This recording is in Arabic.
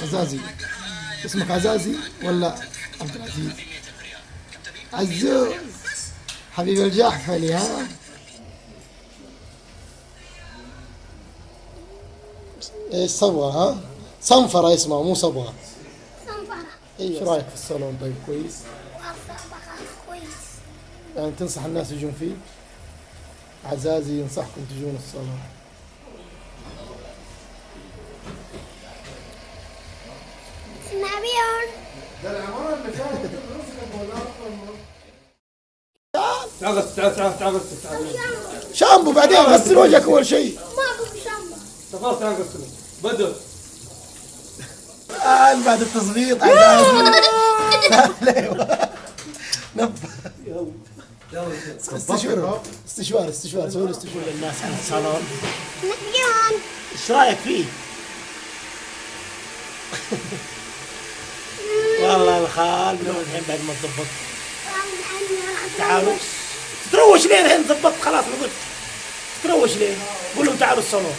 عزازي. اسمك عزازي ولا عبد العزيز؟ عزوز حبيب الجحفلي ها. ايش صبغة ها؟ صنفرة اسمها مو صبغة. صنفرة. ايش رايك في الصالون طيب كويس؟ كويس. يعني تنصح الناس يجون فيه؟ عزازي ينصحكم تجون الصالون. سنابيون. تعال تعال تعال تعال. شامبو بعدين غسل وجهك اول شيء. ما ابغى شامبو. خلاص تعال قصني بدر. بعد التظبيط عزازي. نب. استشوار سوي استشوار للناس عن الصالون. سنابيون. ايش رايك فيه؟ والله الخال من الحين بعد ما تضبط. تعالوا تروش ليه الحين ضبطت خلاص. ما قلت تروش ليه؟ قول لهم تعالوا الصالون.